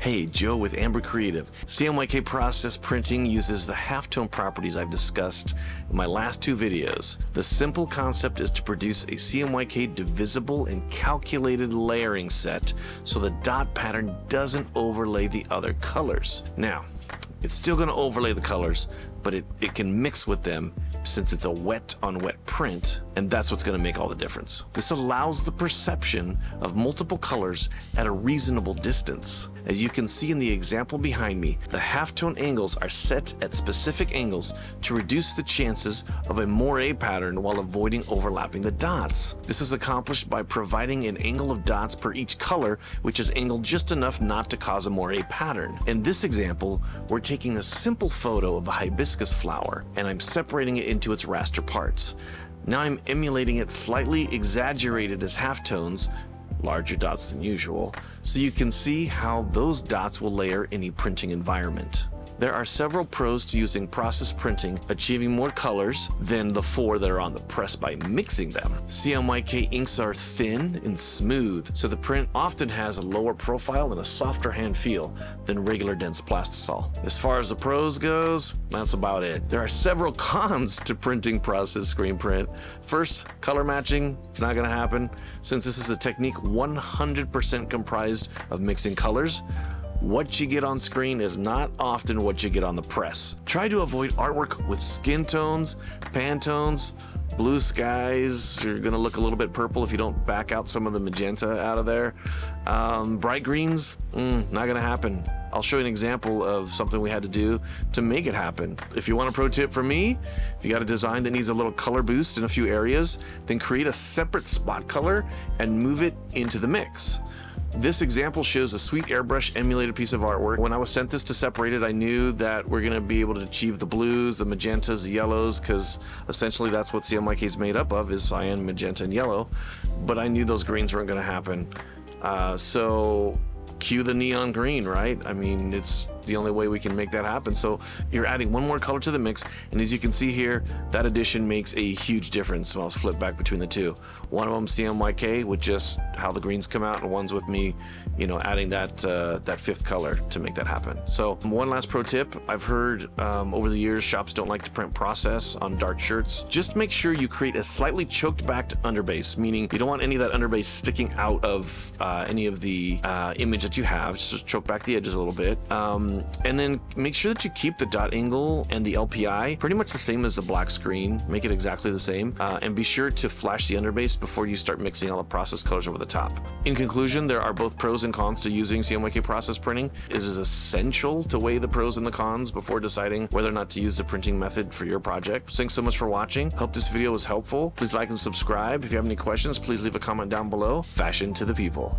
Hey, Joe with Amber Creative. CMYK process printing uses the halftone properties I've discussed in my last two videos. The simple concept is to produce a CMYK divisible and calculated layering set so the dot pattern doesn't overlay the other colors. Now, it's still going to overlay the colors, but it can mix with them since it's a wet on wet print, and that's what's going to make all the difference. This allows the perception of multiple colors at a reasonable distance. As you can see in the example behind me, the halftone angles are set at specific angles to reduce the chances of a moire pattern while avoiding overlapping the dots. This is accomplished by providing an angle of dots per each color, which is angled just enough not to cause a moire pattern. In this example, we're taking a simple photo of a hibiscus flower, and I'm separating it into its raster parts. Now I'm emulating it slightly exaggerated as halftones, larger dots than usual, so you can see how those dots will layer any printing environment. There are several pros to using process printing, achieving more colors than the 4 that are on the press by mixing them. CMYK inks are thin and smooth, so the print often has a lower profile and a softer hand feel than regular dense plastisol. As far as the pros goes, that's about it. There are several cons to printing process screen print. First, color matching. It's not going to happen since this is a technique 100% comprised of mixing colors. What you get on screen is not often what you get on the press. Try to avoid artwork with skin tones, Pantones, blue skies. You're gonna look a little bit purple if you don't back out some of the magenta out of there. Bright greens, not gonna happen. I'll show you an example of something we had to do to make it happen. If you want a pro tip from me, if you got a design that needs a little color boost in a few areas, then create a separate spot color and move it into the mix. This example shows a sweet airbrush emulated piece of artwork. When I was sent this to separate it, I knew that we're gonna be able to achieve the blues, the magentas, the yellows, because essentially that's what CMYK is made up of, is cyan, magenta, and yellow. But I knew those greens weren't gonna happen. So cue the neon green, right? I mean, it's the only way we can make that happen. So you're adding one more color to the mix, and as you can see here, that addition makes a huge difference. So I'll flip back between the two. One of them CMYK with just how the greens come out, and one's with me, adding that that 5th color to make that happen. So one last pro tip: I've heard over the years shops don't like to print process on dark shirts. Just make sure you create a slightly choked backed underbase, meaning you don't want any of that underbase sticking out of any of the image that you have. Just choke back the edges a little bit. And then make sure that you keep the dot angle and the LPI pretty much the same as the black screen. Make it exactly the same. And be sure to flash the underbase before you start mixing all the process colors over the top. In conclusion, there are both pros and cons to using CMYK process printing. It is essential to weigh the pros and the cons before deciding whether or not to use the printing method for your project. Thanks so much for watching. Hope this video was helpful. Please like and subscribe. If you have any questions, please leave a comment down below. Fashion to the people.